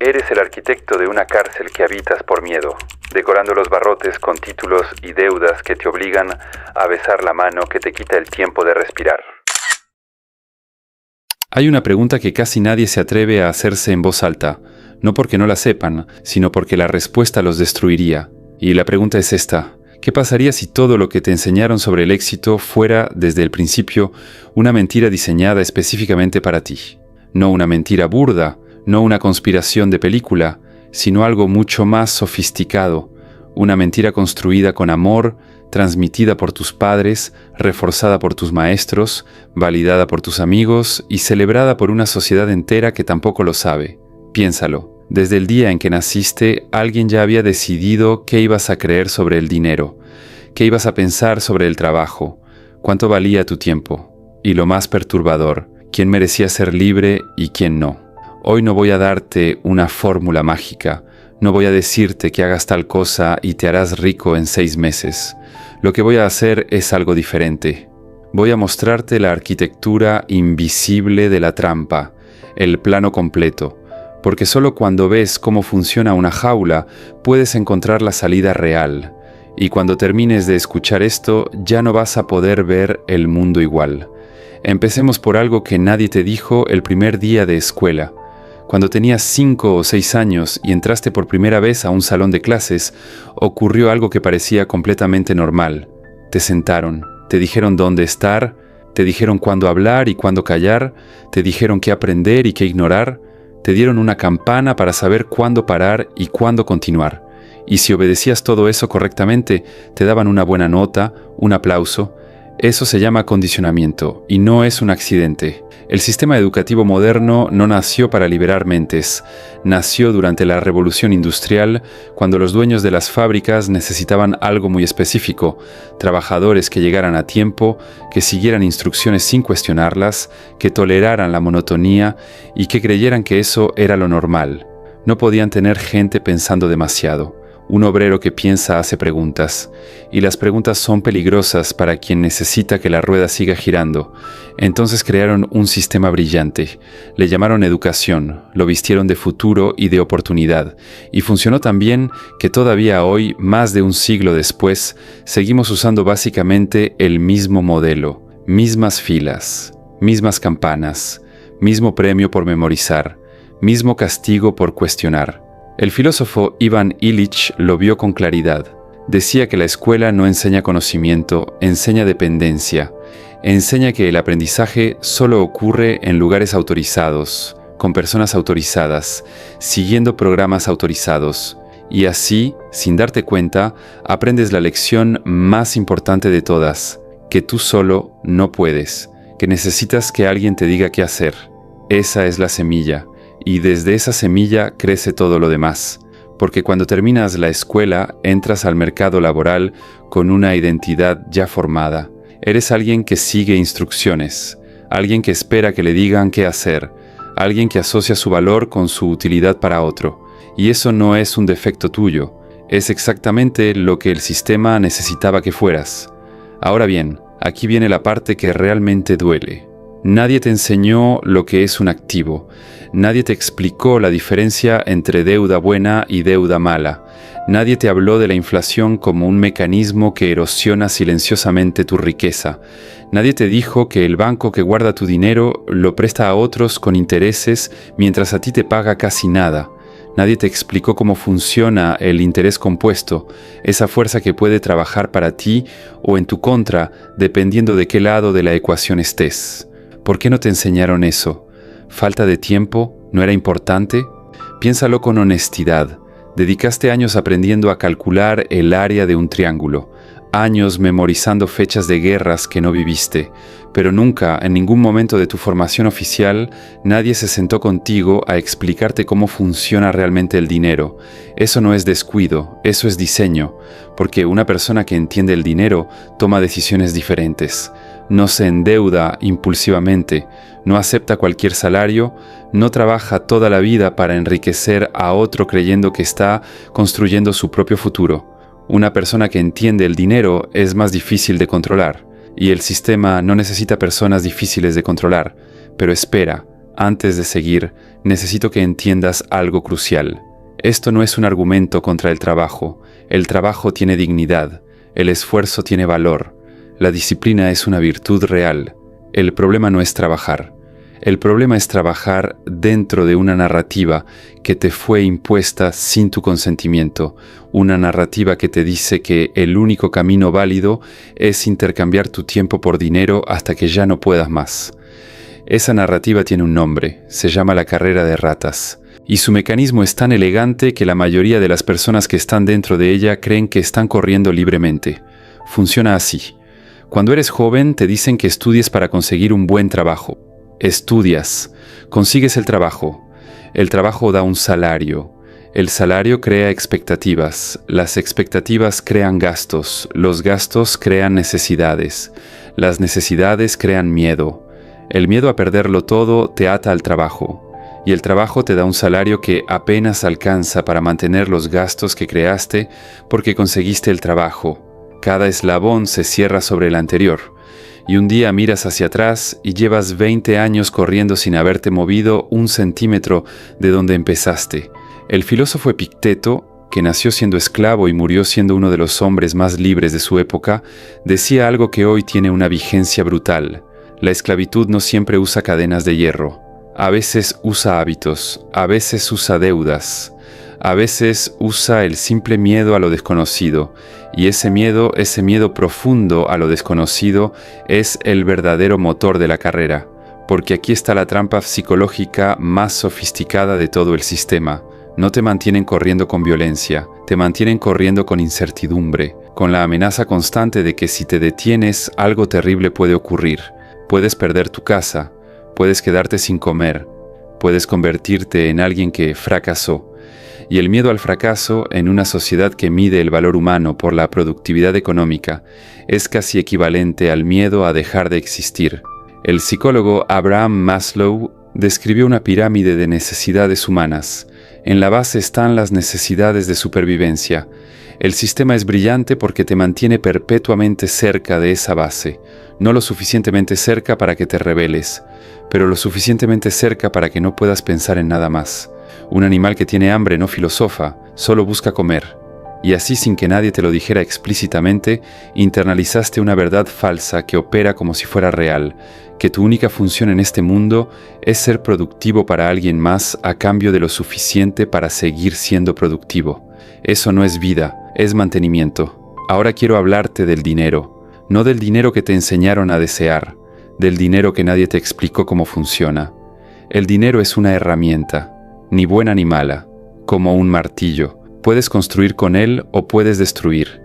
Eres el arquitecto de una cárcel que habitas por miedo, decorando los barrotes con títulos y deudas que te obligan a besar la mano que te quita el tiempo de respirar. Hay una pregunta que casi nadie se atreve a hacerse en voz alta, no porque no la sepan, sino porque la respuesta los destruiría. Y la pregunta es esta: ¿qué pasaría si todo lo que te enseñaron sobre el éxito fuera, desde el principio, una mentira diseñada específicamente para ti? No una mentira burda, no una conspiración de película, sino algo mucho más sofisticado, una mentira construida con amor, transmitida por tus padres, reforzada por tus maestros, validada por tus amigos y celebrada por una sociedad entera que tampoco lo sabe. Piénsalo, desde el día en que naciste, alguien ya había decidido qué ibas a creer sobre el dinero, qué ibas a pensar sobre el trabajo, cuánto valía tu tiempo, y lo más perturbador, quién merecía ser libre y quién no. Hoy no voy a darte una fórmula mágica, no voy a decirte que hagas tal cosa y te harás rico en 6 meses. Lo que voy a hacer es algo diferente. Voy a mostrarte la arquitectura invisible de la trampa, el plano completo, porque solo cuando ves cómo funciona una jaula puedes encontrar la salida real, y cuando termines de escuchar esto ya no vas a poder ver el mundo igual. Empecemos por algo que nadie te dijo el primer día de escuela. Cuando tenías 5 o 6 años y entraste por primera vez a un salón de clases, ocurrió algo que parecía completamente normal. Te sentaron, te dijeron dónde estar, te dijeron cuándo hablar y cuándo callar, te dijeron qué aprender y qué ignorar, te dieron una campana para saber cuándo parar y cuándo continuar. Y si obedecías todo eso correctamente, te daban una buena nota, un aplauso. Eso se llama condicionamiento y no es un accidente. El sistema educativo moderno no nació para liberar mentes. Nació durante la Revolución Industrial, cuando los dueños de las fábricas necesitaban algo muy específico: trabajadores que llegaran a tiempo, que siguieran instrucciones sin cuestionarlas, que toleraran la monotonía y que creyeran que eso era lo normal. No podían tener gente pensando demasiado. Un obrero que piensa hace preguntas, y las preguntas son peligrosas para quien necesita que la rueda siga girando. Entonces crearon un sistema brillante. Le llamaron educación, lo vistieron de futuro y de oportunidad, y funcionó tan bien que todavía hoy, más de un siglo después, seguimos usando básicamente el mismo modelo, mismas filas, mismas campanas, mismo premio por memorizar, mismo castigo por cuestionar. El filósofo Ivan Illich lo vio con claridad. Decía que la escuela no enseña conocimiento, enseña dependencia. Enseña que el aprendizaje solo ocurre en lugares autorizados, con personas autorizadas, siguiendo programas autorizados. Y así, sin darte cuenta, aprendes la lección más importante de todas, que tú solo no puedes, que necesitas que alguien te diga qué hacer. Esa es la semilla. Y desde esa semilla crece todo lo demás, porque cuando terminas la escuela entras al mercado laboral con una identidad ya formada. Eres alguien que sigue instrucciones, alguien que espera que le digan qué hacer, alguien que asocia su valor con su utilidad para otro. Y eso no es un defecto tuyo, es exactamente lo que el sistema necesitaba que fueras. Ahora bien, aquí viene la parte que realmente duele. Nadie te enseñó lo que es un activo. Nadie te explicó la diferencia entre deuda buena y deuda mala. Nadie te habló de la inflación como un mecanismo que erosiona silenciosamente tu riqueza. Nadie te dijo que el banco que guarda tu dinero lo presta a otros con intereses mientras a ti te paga casi nada. Nadie te explicó cómo funciona el interés compuesto, esa fuerza que puede trabajar para ti o en tu contra, dependiendo de qué lado de la ecuación estés. ¿Por qué no te enseñaron eso? ¿Falta de tiempo? ¿No era importante? Piénsalo con honestidad. Dedicaste años aprendiendo a calcular el área de un triángulo, años memorizando fechas de guerras que no viviste, pero nunca, en ningún momento de tu formación oficial, nadie se sentó contigo a explicarte cómo funciona realmente el dinero. Eso no es descuido, eso es diseño, porque una persona que entiende el dinero toma decisiones diferentes. No se endeuda impulsivamente, no acepta cualquier salario, no trabaja toda la vida para enriquecer a otro creyendo que está construyendo su propio futuro. Una persona que entiende el dinero es más difícil de controlar, y el sistema no necesita personas difíciles de controlar, pero espera, Antes de seguir, necesito que entiendas algo crucial. Esto no es un argumento contra el trabajo. El trabajo tiene dignidad. El esfuerzo tiene valor. La disciplina es una virtud real. El problema no es trabajar. El problema es trabajar dentro de una narrativa que te fue impuesta sin tu consentimiento, una narrativa que te dice que el único camino válido es intercambiar tu tiempo por dinero hasta que ya no puedas más. Esa narrativa tiene un nombre, se llama la carrera de ratas, y su mecanismo es tan elegante que la mayoría de las personas que están dentro de ella creen que están corriendo libremente. Funciona así. Cuando eres joven te dicen que estudies para conseguir un buen trabajo. Estudias, consigues el trabajo da un salario, el salario crea expectativas, las expectativas crean gastos, los gastos crean necesidades, las necesidades crean miedo, el miedo a perderlo todo te ata al trabajo, y el trabajo te da un salario que apenas alcanza para mantener los gastos que creaste porque conseguiste el trabajo, cada eslabón se cierra sobre el anterior. Y un día miras hacia atrás y llevas 20 años corriendo sin haberte movido un centímetro de donde empezaste. El filósofo Epicteto, que nació siendo esclavo y murió siendo uno de los hombres más libres de su época, decía algo que hoy tiene una vigencia brutal. La esclavitud no siempre usa cadenas de hierro. A veces usa hábitos, a veces usa deudas, a veces usa el simple miedo a lo desconocido, y ese miedo profundo a lo desconocido, es el verdadero motor de la carrera, porque aquí está la trampa psicológica más sofisticada de todo el sistema. No te mantienen corriendo con violencia, te mantienen corriendo con incertidumbre, con la amenaza constante de que si te detienes algo terrible puede ocurrir. Puedes perder tu casa, puedes quedarte sin comer, puedes convertirte en alguien que fracasó. Y el miedo al fracaso en una sociedad que mide el valor humano por la productividad económica es casi equivalente al miedo a dejar de existir. El psicólogo Abraham Maslow describió una pirámide de necesidades humanas. En la base están las necesidades de supervivencia. El sistema es brillante porque te mantiene perpetuamente cerca de esa base, no lo suficientemente cerca para que te rebeles, pero lo suficientemente cerca para que no puedas pensar en nada más. Un animal que tiene hambre no filosofa, solo busca comer. Y así, sin que nadie te lo dijera explícitamente, internalizaste una verdad falsa que opera como si fuera real, que tu única función en este mundo es ser productivo para alguien más a cambio de lo suficiente para seguir siendo productivo. Eso no es vida, es mantenimiento. Ahora quiero hablarte del dinero, no del dinero que te enseñaron a desear, del dinero que nadie te explicó cómo funciona. El dinero es una herramienta, ni buena ni mala, como un martillo. Puedes construir con él o puedes destruir.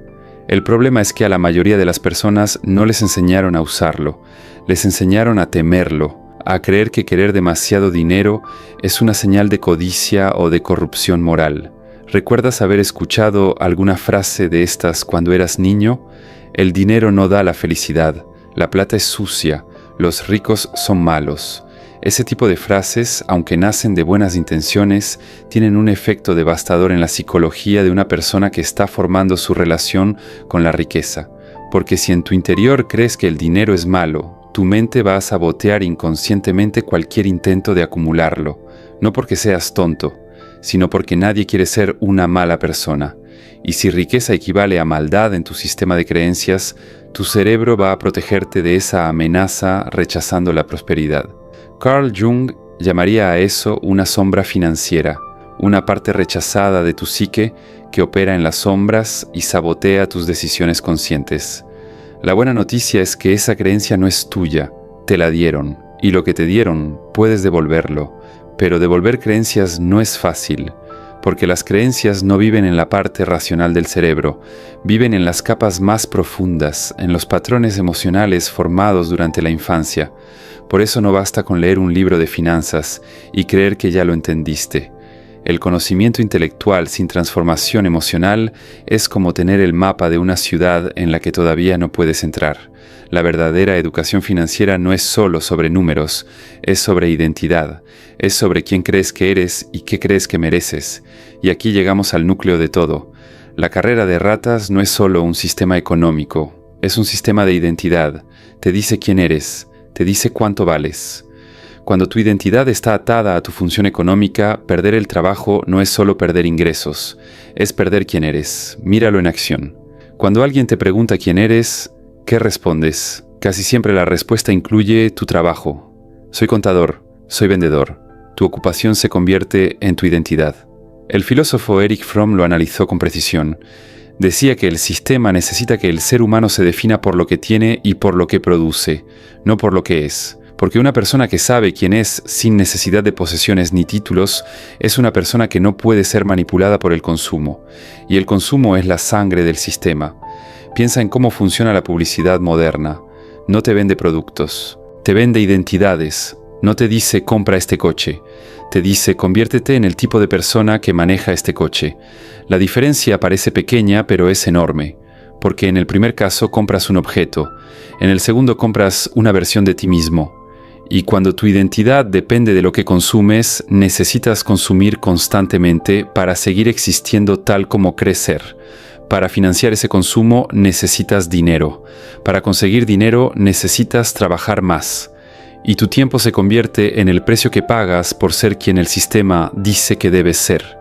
El problema es que a la mayoría de las personas no les enseñaron a usarlo, les enseñaron a temerlo, a creer que querer demasiado dinero es una señal de codicia o de corrupción moral. ¿Recuerdas haber escuchado alguna frase de estas cuando eras niño? El dinero no da la felicidad, la plata es sucia, los ricos son malos. Ese tipo de frases, aunque nacen de buenas intenciones, tienen un efecto devastador en la psicología de una persona que está formando su relación con la riqueza. Porque si en tu interior crees que el dinero es malo, tu mente va a sabotear inconscientemente cualquier intento de acumularlo, no porque seas tonto, sino porque nadie quiere ser una mala persona. Y si riqueza equivale a maldad en tu sistema de creencias, tu cerebro va a protegerte de esa amenaza rechazando la prosperidad. Carl Jung llamaría a eso una sombra financiera, una parte rechazada de tu psique que opera en las sombras y sabotea tus decisiones conscientes. La buena noticia es que esa creencia no es tuya, te la dieron, y lo que te dieron puedes devolverlo, pero devolver creencias no es fácil, porque las creencias no viven en la parte racional del cerebro, viven en las capas más profundas, en los patrones emocionales formados durante la infancia. Por eso no basta con leer un libro de finanzas y creer que ya lo entendiste. El conocimiento intelectual sin transformación emocional es como tener el mapa de una ciudad en la que todavía no puedes entrar. La verdadera educación financiera no es solo sobre números, es sobre identidad, es sobre quién crees que eres y qué crees que mereces. Y aquí llegamos al núcleo de todo. La carrera de ratas no es solo un sistema económico, es un sistema de identidad. Te dice quién eres, te dice cuánto vales. Cuando tu identidad está atada a tu función económica, perder el trabajo no es solo perder ingresos, es perder quién eres. Míralo en acción. Cuando alguien te pregunta quién eres, ¿qué respondes? Casi siempre la respuesta incluye tu trabajo. Soy contador, soy vendedor. Tu ocupación se convierte en tu identidad. El filósofo Erich Fromm lo analizó con precisión. Decía que el sistema necesita que el ser humano se defina por lo que tiene y por lo que produce, no por lo que es. Porque una persona que sabe quién es sin necesidad de posesiones ni títulos es una persona que no puede ser manipulada por el consumo. Y el consumo es la sangre del sistema. Piensa en cómo funciona la publicidad moderna. No te vende productos, te vende identidades. No te dice compra este coche, te dice conviértete en el tipo de persona que maneja este coche. La diferencia parece pequeña, pero es enorme, porque en el primer caso compras un objeto, en el segundo compras una versión de ti mismo. Y cuando tu identidad depende de lo que consumes, necesitas consumir constantemente para seguir existiendo tal como crees ser. Para financiar ese consumo necesitas dinero. Para conseguir dinero necesitas trabajar más. Y tu tiempo se convierte en el precio que pagas por ser quien el sistema dice que debes ser.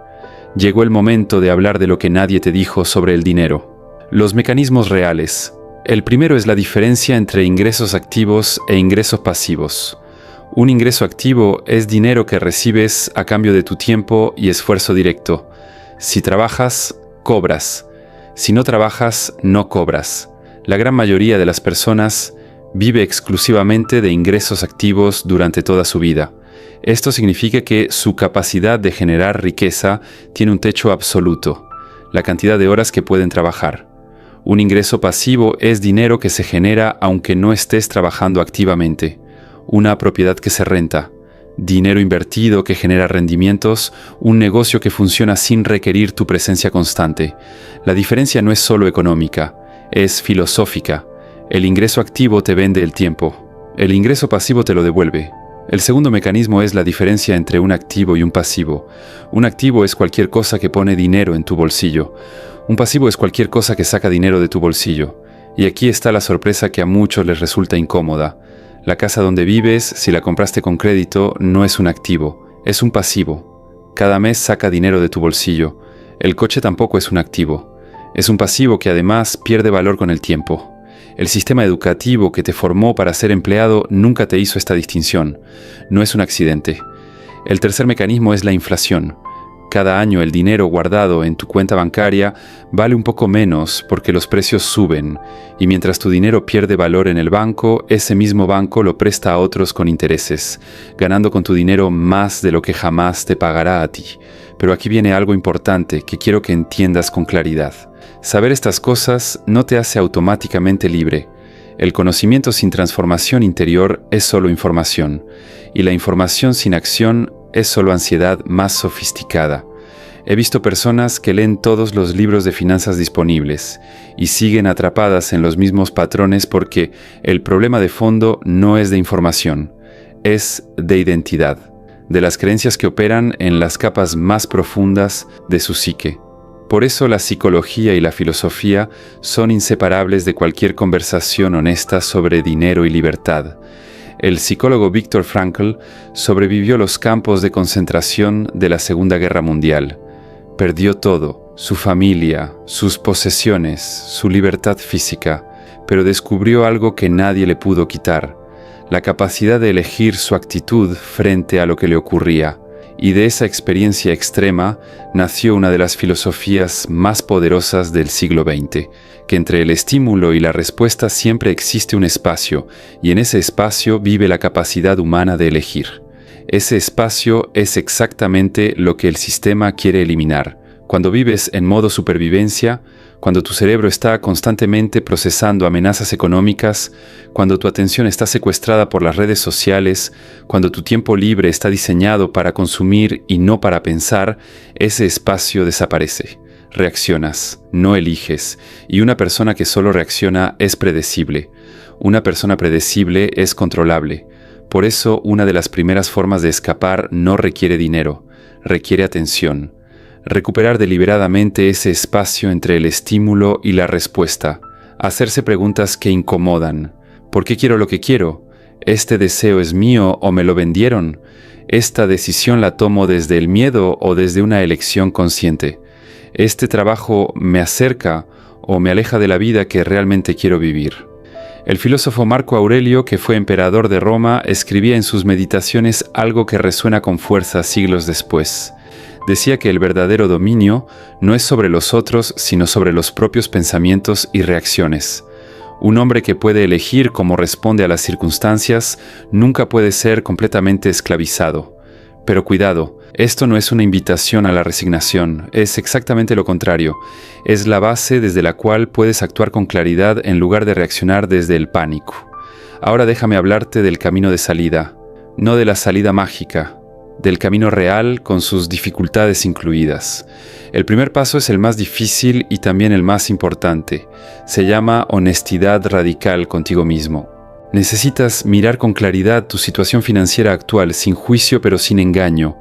Llegó el momento de hablar de lo que nadie te dijo sobre el dinero. Los mecanismos reales. El primero es la diferencia entre ingresos activos e ingresos pasivos. Un ingreso activo es dinero que recibes a cambio de tu tiempo y esfuerzo directo. Si trabajas, cobras. Si no trabajas, no cobras. La gran mayoría de las personas vive exclusivamente de ingresos activos durante toda su vida. Esto significa que su capacidad de generar riqueza tiene un techo absoluto, la cantidad de horas que pueden trabajar. Un ingreso pasivo es dinero que se genera aunque no estés trabajando activamente. Una propiedad que se renta, dinero invertido que genera rendimientos, un negocio que funciona sin requerir tu presencia constante. La diferencia no es solo económica, es filosófica. El ingreso activo te vende el tiempo. El ingreso pasivo te lo devuelve. El segundo mecanismo es la diferencia entre un activo y un pasivo. Un activo es cualquier cosa que pone dinero en tu bolsillo. Un pasivo es cualquier cosa que saca dinero de tu bolsillo. Y aquí está la sorpresa que a muchos les resulta incómoda. La casa donde vives, si la compraste con crédito, no es un activo, es un pasivo. Cada mes saca dinero de tu bolsillo. El coche tampoco es un activo. Es un pasivo que además pierde valor con el tiempo. El sistema educativo que te formó para ser empleado nunca te hizo esta distinción. No es un accidente. El tercer mecanismo es la inflación. Cada año el dinero guardado en tu cuenta bancaria vale un poco menos porque los precios suben, y mientras tu dinero pierde valor en el banco, ese mismo banco lo presta a otros con intereses, ganando con tu dinero más de lo que jamás te pagará a ti. Pero aquí viene algo importante que quiero que entiendas con claridad. Saber estas cosas no te hace automáticamente libre. El conocimiento sin transformación interior es solo información, y la información sin acción es solo ansiedad más sofisticada. He visto personas que leen todos los libros de finanzas disponibles y siguen atrapadas en los mismos patrones porque el problema de fondo no es de información, es de identidad, de las creencias que operan en las capas más profundas de su psique. Por eso la psicología y la filosofía son inseparables de cualquier conversación honesta sobre dinero y libertad. El psicólogo Viktor Frankl sobrevivió los campos de concentración de la Segunda Guerra Mundial. Perdió todo, su familia, sus posesiones, su libertad física, pero descubrió algo que nadie le pudo quitar, la capacidad de elegir su actitud frente a lo que le ocurría. Y de esa experiencia extrema nació una de las filosofías más poderosas del siglo XX, que entre el estímulo y la respuesta siempre existe un espacio, y en ese espacio vive la capacidad humana de elegir. Ese espacio es exactamente lo que el sistema quiere eliminar. Cuando vives en modo supervivencia, cuando tu cerebro está constantemente procesando amenazas económicas, cuando tu atención está secuestrada por las redes sociales, cuando tu tiempo libre está diseñado para consumir y no para pensar, ese espacio desaparece. Reaccionas, no eliges, y una persona que solo reacciona es predecible. Una persona predecible es controlable. Por eso, una de las primeras formas de escapar no requiere dinero, requiere atención. Recuperar deliberadamente ese espacio entre el estímulo y la respuesta. Hacerse preguntas que incomodan. ¿Por qué quiero lo que quiero? ¿Este deseo es mío o me lo vendieron? ¿Esta decisión la tomo desde el miedo o desde una elección consciente? ¿Este trabajo me acerca o me aleja de la vida que realmente quiero vivir? El filósofo Marco Aurelio, que fue emperador de Roma, escribía en sus meditaciones algo que resuena con fuerza siglos después. Decía que el verdadero dominio no es sobre los otros, sino sobre los propios pensamientos y reacciones. Un hombre que puede elegir cómo responde a las circunstancias nunca puede ser completamente esclavizado. Pero cuidado, esto no es una invitación a la resignación, es exactamente lo contrario. Es la base desde la cual puedes actuar con claridad en lugar de reaccionar desde el pánico. Ahora déjame hablarte del camino de salida, no de la salida mágica, del camino real con sus dificultades incluidas. El primer paso es el más difícil y también el más importante. Se llama honestidad radical contigo mismo. Necesitas mirar con claridad tu situación financiera actual, sin juicio pero sin engaño.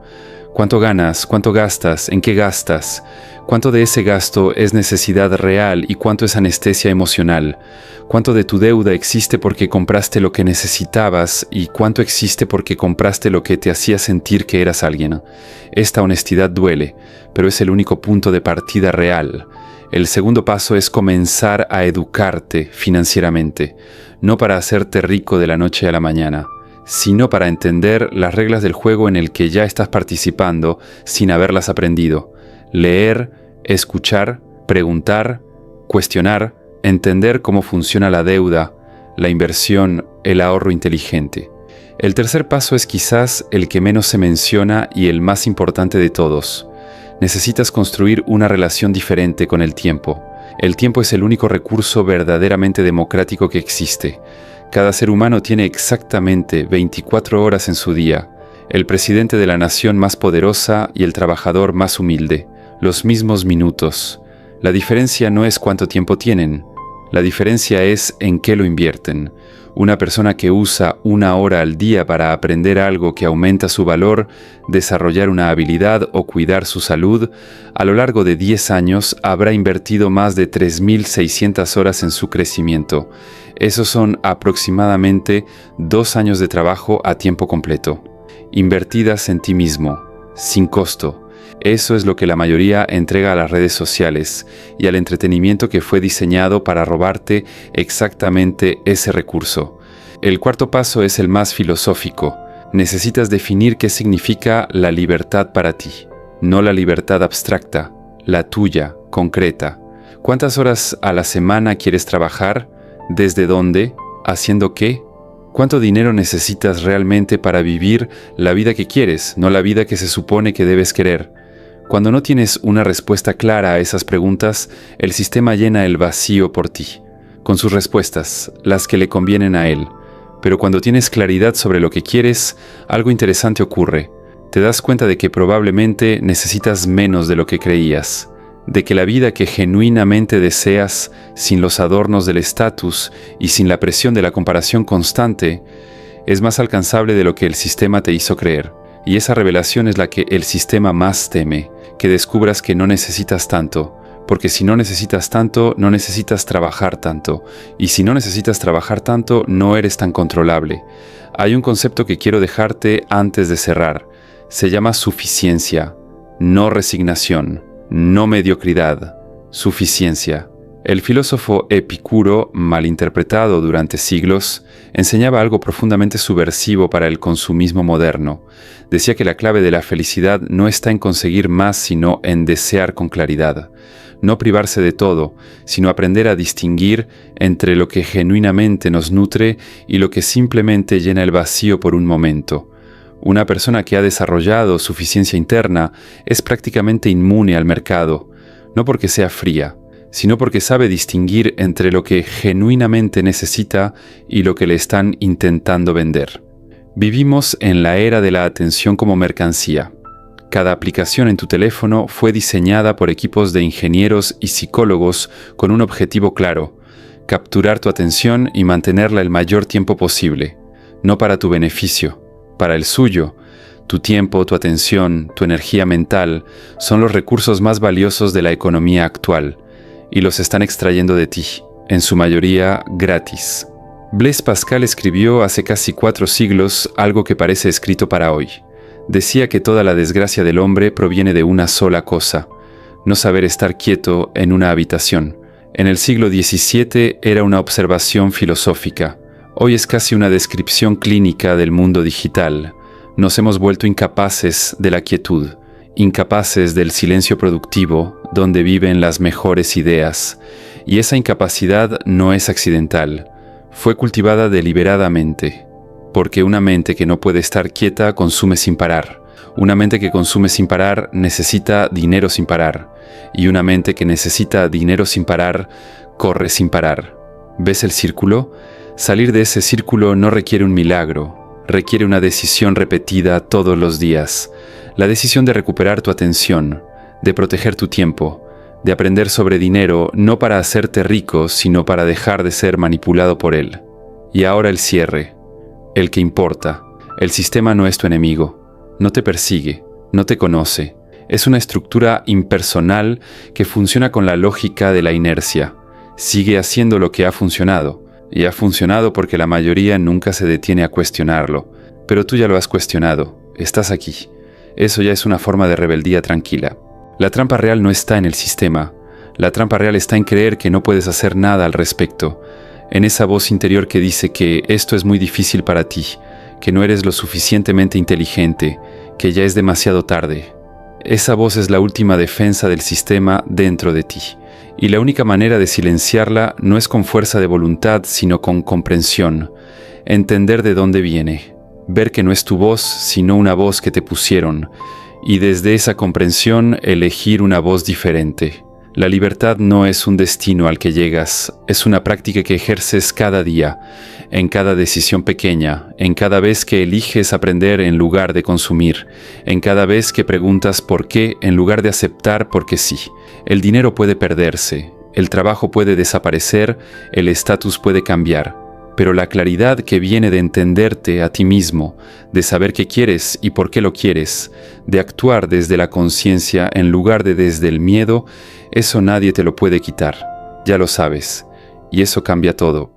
¿Cuánto ganas? ¿Cuánto gastas? ¿En qué gastas? ¿Cuánto de ese gasto es necesidad real y cuánto es anestesia emocional? ¿Cuánto de tu deuda existe porque compraste lo que necesitabas y cuánto existe porque compraste lo que te hacía sentir que eras alguien? Esta honestidad duele, pero es el único punto de partida real. El segundo paso es comenzar a educarte financieramente, no para hacerte rico de la noche a la mañana, sino para entender las reglas del juego en el que ya estás participando sin haberlas aprendido. Leer, escuchar, preguntar, cuestionar, entender cómo funciona la deuda, la inversión, el ahorro inteligente. El tercer paso es quizás el que menos se menciona y el más importante de todos. Necesitas construir una relación diferente con el tiempo. El tiempo es el único recurso verdaderamente democrático que existe. Cada ser humano tiene exactamente 24 horas en su día. El presidente de la nación más poderosa y el trabajador más humilde. Los mismos minutos. La diferencia no es cuánto tiempo tienen. La diferencia es en qué lo invierten. Una persona que usa 1 hora al día para aprender algo que aumenta su valor, desarrollar una habilidad o cuidar su salud, a lo largo de 10 años habrá invertido más de 3.600 horas en su crecimiento. Esos son aproximadamente 2 años de trabajo a tiempo completo, invertidas en ti mismo, sin costo. Eso es lo que la mayoría entrega a las redes sociales y al entretenimiento que fue diseñado para robarte exactamente ese recurso. El cuarto paso es el más filosófico. Necesitas definir qué significa la libertad para ti, no la libertad abstracta, la tuya, concreta. ¿Cuántas horas a la semana quieres trabajar? ¿Desde dónde? ¿Haciendo qué? ¿Cuánto dinero necesitas realmente para vivir la vida que quieres, no la vida que se supone que debes querer? Cuando no tienes una respuesta clara a esas preguntas, el sistema llena el vacío por ti, con sus respuestas, las que le convienen a él. Pero cuando tienes claridad sobre lo que quieres, algo interesante ocurre. Te das cuenta de que probablemente necesitas menos de lo que creías, de que la vida que genuinamente deseas, sin los adornos del estatus y sin la presión de la comparación constante, es más alcanzable de lo que el sistema te hizo creer. Y esa revelación es la que el sistema más teme, que descubras que no necesitas tanto, porque si no necesitas tanto, no necesitas trabajar tanto, y si no necesitas trabajar tanto, no eres tan controlable. Hay un concepto que quiero dejarte antes de cerrar. Se llama suficiencia, no resignación, no mediocridad, suficiencia. El filósofo Epicuro, malinterpretado durante siglos, enseñaba algo profundamente subversivo para el consumismo moderno. Decía que la clave de la felicidad no está en conseguir más, sino en desear con claridad. No privarse de todo, sino aprender a distinguir entre lo que genuinamente nos nutre y lo que simplemente llena el vacío por un momento. Una persona que ha desarrollado suficiencia interna es prácticamente inmune al mercado, no porque sea fría, sino porque sabe distinguir entre lo que genuinamente necesita y lo que le están intentando vender. Vivimos en la era de la atención como mercancía. Cada aplicación en tu teléfono fue diseñada por equipos de ingenieros y psicólogos con un objetivo claro: capturar tu atención y mantenerla el mayor tiempo posible, no para tu beneficio, para el suyo. Tu tiempo, tu atención, tu energía mental son los recursos más valiosos de la economía actual, y los están extrayendo de ti, en su mayoría gratis. Blaise Pascal escribió hace casi 4 siglos algo que parece escrito para hoy. Decía que toda la desgracia del hombre proviene de una sola cosa: no saber estar quieto en una habitación. En el siglo XVII era una observación filosófica. Hoy es casi una descripción clínica del mundo digital. Nos hemos vuelto incapaces de la quietud, incapaces del silencio productivo, donde viven las mejores ideas. Y esa incapacidad no es accidental. Fue cultivada deliberadamente, porque una mente que no puede estar quieta consume sin parar. Una mente que consume sin parar necesita dinero sin parar. Y una mente que necesita dinero sin parar, corre sin parar. ¿Ves el círculo? Salir de ese círculo no requiere un milagro, requiere una decisión repetida todos los días. La decisión de recuperar tu atención, de proteger tu tiempo, de aprender sobre dinero no para hacerte rico, sino para dejar de ser manipulado por él. Y ahora el cierre, el que importa. El sistema no es tu enemigo, no te persigue, no te conoce. Es una estructura impersonal que funciona con la lógica de la inercia. Sigue haciendo lo que ha funcionado. Y ha funcionado porque la mayoría nunca se detiene a cuestionarlo. Pero tú ya lo has cuestionado. Estás aquí. Eso ya es una forma de rebeldía tranquila. La trampa real no está en el sistema. La trampa real está en creer que no puedes hacer nada al respecto. En esa voz interior que dice que esto es muy difícil para ti, que no eres lo suficientemente inteligente, que ya es demasiado tarde. Esa voz es la última defensa del sistema dentro de ti. Y la única manera de silenciarla no es con fuerza de voluntad, sino con comprensión. Entender de dónde viene. Ver que no es tu voz, sino una voz que te pusieron. Y desde esa comprensión elegir una voz diferente. La libertad no es un destino al que llegas, es una práctica que ejerces cada día, en cada decisión pequeña, en cada vez que eliges aprender en lugar de consumir, en cada vez que preguntas por qué en lugar de aceptar porque sí. El dinero puede perderse, el trabajo puede desaparecer, el estatus puede cambiar, pero la claridad que viene de entenderte a ti mismo, de saber qué quieres y por qué lo quieres, de actuar desde la conciencia en lugar de desde el miedo, eso nadie te lo puede quitar, ya lo sabes, y eso cambia todo.